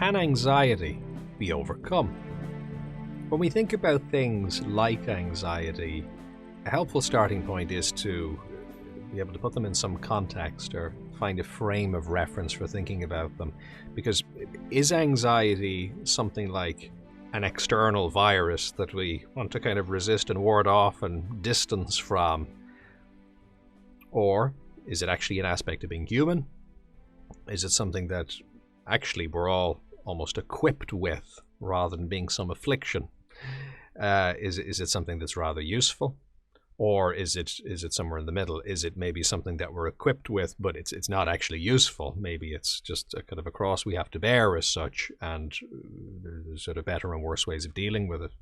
can anxiety be overcome? When we think about things like anxiety, a helpful starting point is to be able to put them in some context or find a frame of reference for thinking about them. Because is anxiety something like an external virus that we want to kind of resist and ward off and distance from? Or is it actually an aspect of being human? Is it something that actually we're all almost equipped with rather than being some affliction? Is it something that's rather useful? Or is it somewhere in the middle? Is it maybe something that we're equipped with, but it's not actually useful? Maybe it's just a kind of a cross we have to bear as such, and there's sort of better and worse ways of dealing with it.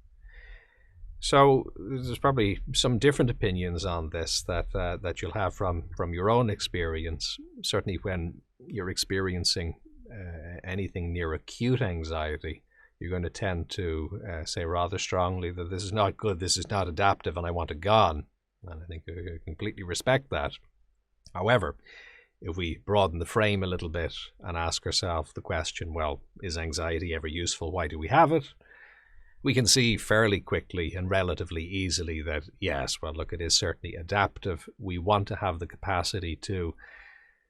So there's probably some different opinions on this that you'll have from your own experience. Certainly when you're experiencing anything near acute anxiety, you're going to tend to say rather strongly that this is not good, this is not adaptive, and I want it gone. And I think I completely respect that. However, if we broaden the frame a little bit and ask ourselves the question, well, is anxiety ever useful? Why do we have it? We can see fairly quickly and relatively easily that, yes, well, look, it is certainly adaptive. We want to have the capacity to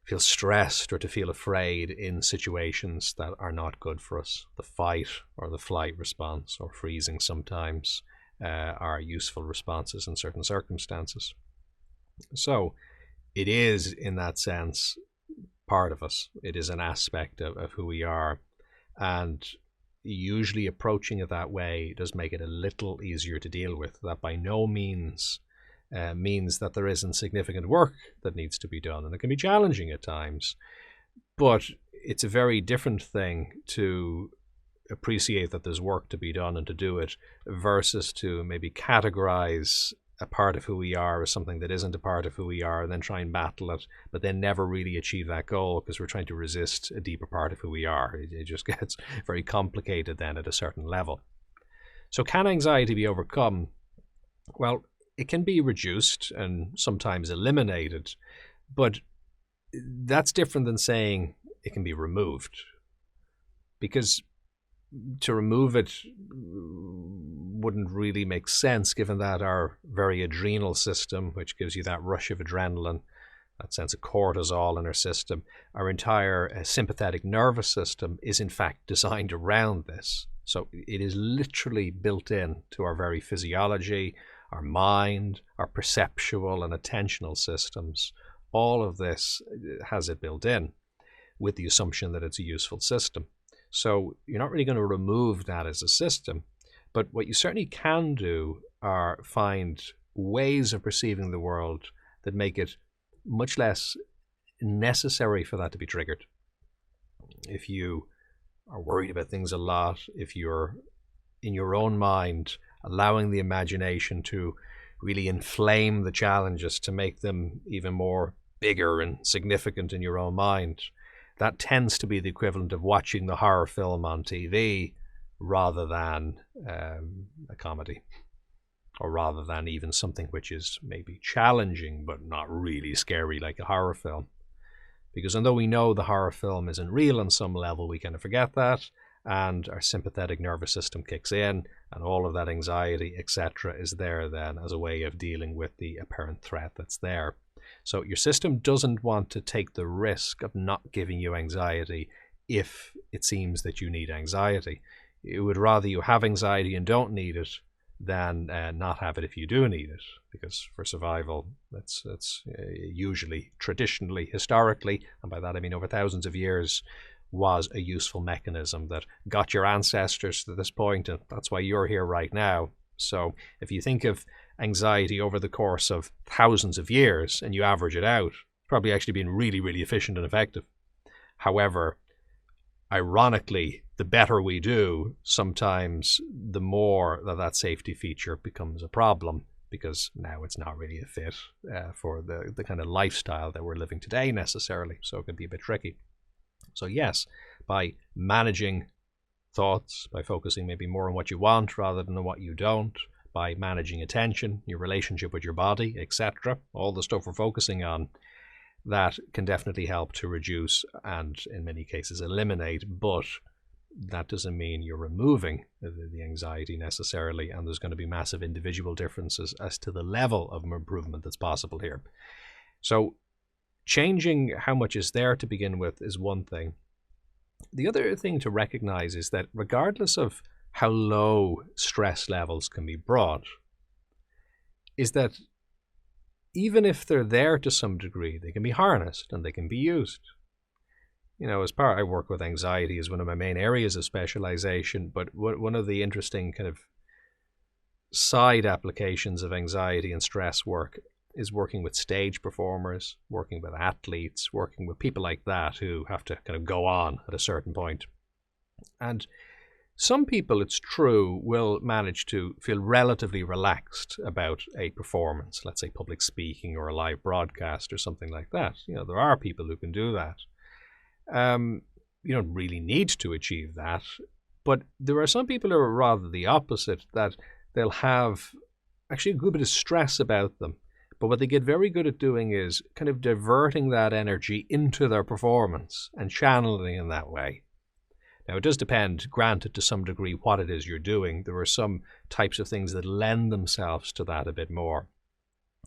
feel stressed or to feel afraid in situations that are not good for us. The fight or the flight response, or freezing sometimes, are useful responses in certain circumstances. So it is, in that sense, part of us. It is an aspect of who we are. And usually approaching it that way does make it a little easier to deal with. That by no means means that there isn't significant work that needs to be done, and it can be challenging at times, but it's a very different thing to appreciate that there's work to be done and to do it versus to maybe categorize a part of who we are as something that isn't a part of who we are, and then try and battle it, but then never really achieve that goal because we're trying to resist a deeper part of who we are. It just gets very complicated then at a certain level. So can anxiety be overcome? Well, it can be reduced and sometimes eliminated, but that's different than saying it can be removed. Because to remove it wouldn't really make sense, given that our very adrenal system, which gives you that rush of adrenaline, that sense of cortisol in our system, our entire sympathetic nervous system is in fact designed around this. So it is literally built in to our very physiology, our mind, our perceptual and attentional systems. All of this has it built in with the assumption that it's a useful system. So you're not really going to remove that as a system, but what you certainly can do are find ways of perceiving the world that make it much less necessary for that to be triggered. If you are worried about things a lot, if you're in your own mind allowing the imagination to really inflame the challenges to make them even more bigger and significant in your own mind, that tends to be the equivalent of watching the horror film on TV rather than a comedy, or rather than even something which is maybe challenging but not really scary like a horror film. Because although we know the horror film isn't real on some level, we kind of forget that, and our sympathetic nervous system kicks in, and all of that anxiety, etc., is there then as a way of dealing with the apparent threat that's there. So your system doesn't want to take the risk of not giving you anxiety if it seems that you need anxiety. It would rather you have anxiety and don't need it than not have it if you do need it, because for survival, that's usually, traditionally, historically, and by that I mean over thousands of years, was a useful mechanism that got your ancestors to this point, and that's why you're here right now. So if you think of anxiety over the course of thousands of years and you average it out, it's probably actually been really, really efficient and effective. However, ironically, the better we do, sometimes the more that safety feature becomes a problem, because now it's not really a fit for the kind of lifestyle that we're living today necessarily. So it can be a bit tricky. So yes, by managing thoughts, by focusing maybe more on what you want rather than on what you don't, by managing attention, your relationship with your body, etc., all the stuff we're focusing on, that can definitely help to reduce and in many cases eliminate. But that doesn't mean you're removing the anxiety necessarily, and there's going to be massive individual differences as to the level of improvement that's possible here. So changing how much is there to begin with is one thing. The other thing to recognize is that regardless of how low stress levels can be brought, is that even if they're there to some degree, they can be harnessed and they can be used. As part, I work with anxiety as one of my main areas of specialization, but one of the interesting kind of side applications of anxiety and stress work is working with stage performers, working with athletes, working with people like that who have to kind of go on at a certain point. And some people, it's true, will manage to feel relatively relaxed about a performance, let's say public speaking or a live broadcast or something like that. There are people who can do that. You don't really need to achieve that, but there are some people who are rather the opposite, that they'll have actually a good bit of stress about them. But what they get very good at doing is kind of diverting that energy into their performance and channeling in that way. Now, it does depend, granted, to some degree, what it is you're doing. There are some types of things that lend themselves to that a bit more.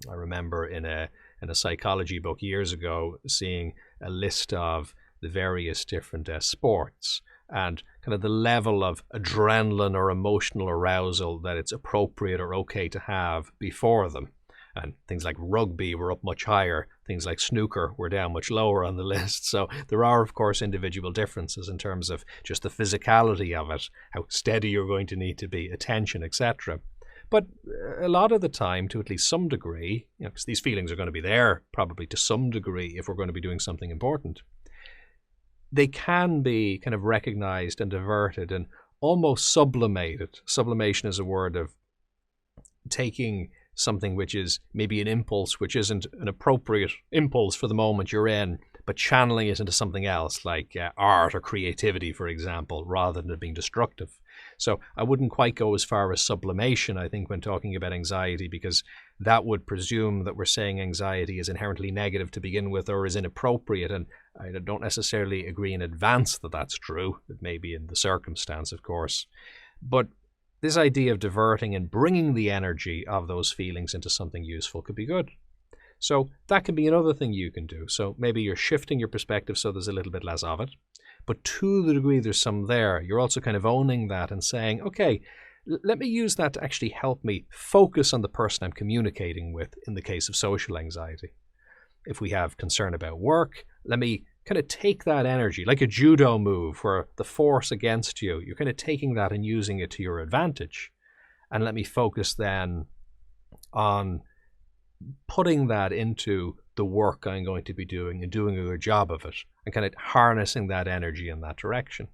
I remember in a psychology book years ago seeing a list of the various different sports and kind of the level of adrenaline or emotional arousal that it's appropriate or okay to have before them. And things like rugby were up much higher. Things like snooker were down much lower on the list. So there are, of course, individual differences in terms of just the physicality of it, how steady you're going to need to be, attention, etc. But a lot of the time, to at least some degree, because these feelings are going to be there probably to some degree if we're going to be doing something important, they can be kind of recognized and diverted and almost sublimated. Sublimation is a word of taking something which is maybe an impulse which isn't an appropriate impulse for the moment you're in, but channeling it into something else like art or creativity, for example, rather than it being destructive. So I wouldn't quite go as far as sublimation, I think, when talking about anxiety, because that would presume that we're saying anxiety is inherently negative to begin with or is inappropriate, and I don't necessarily agree in advance that that's true. It may be in the circumstance, of course. But this idea of diverting and bringing the energy of those feelings into something useful could be good. So that can be another thing you can do. So maybe you're shifting your perspective so there's a little bit less of it. But to the degree there's some there, you're also kind of owning that and saying, okay, let me use that to actually help me focus on the person I'm communicating with in the case of social anxiety. If we have concern about work, let me kind of take that energy, like a judo move where the force against you, you're kind of taking that and using it to your advantage. And let me focus then on putting that into the work I'm going to be doing and doing a good job of it and kind of harnessing that energy in that direction.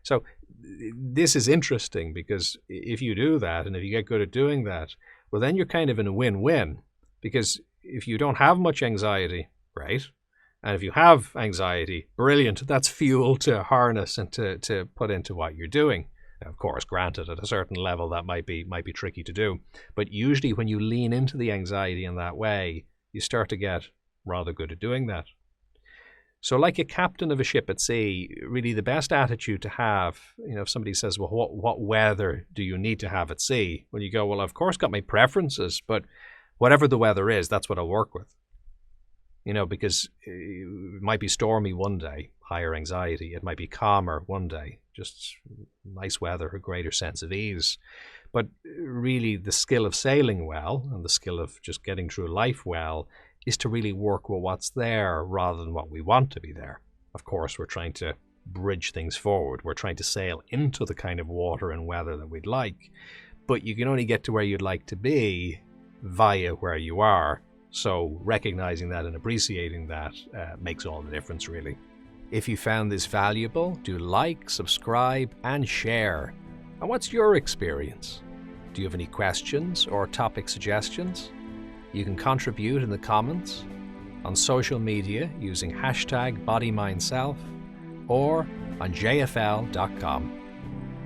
So this is interesting because if you do that and if you get good at doing that, well, then you're kind of in a win-win, because if you don't have much anxiety, right? And if you have anxiety, brilliant, that's fuel to harness and to put into what you're doing. Now, of course, granted, at a certain level, that might be tricky to do. But usually when you lean into the anxiety in that way, you start to get rather good at doing that. So like a captain of a ship at sea, really the best attitude to have, if somebody says, well, what weather do you need to have at sea? Well, you go, well, I've of course got my preferences, but whatever the weather is, that's what I'll work with. Because it might be stormy one day, higher anxiety. It might be calmer one day, just nice weather, a greater sense of ease. But really the skill of sailing well and the skill of just getting through life well is to really work with what's there rather than what we want to be there. Of course, we're trying to bridge things forward. We're trying to sail into the kind of water and weather that we'd like. But you can only get to where you'd like to be via where you are. So recognizing that and appreciating that makes all the difference, really. If you found this valuable, do like, subscribe, and share. And what's your experience? Do you have any questions or topic suggestions? You can contribute in the comments, on social media using #bodymindself, or on jfl.com.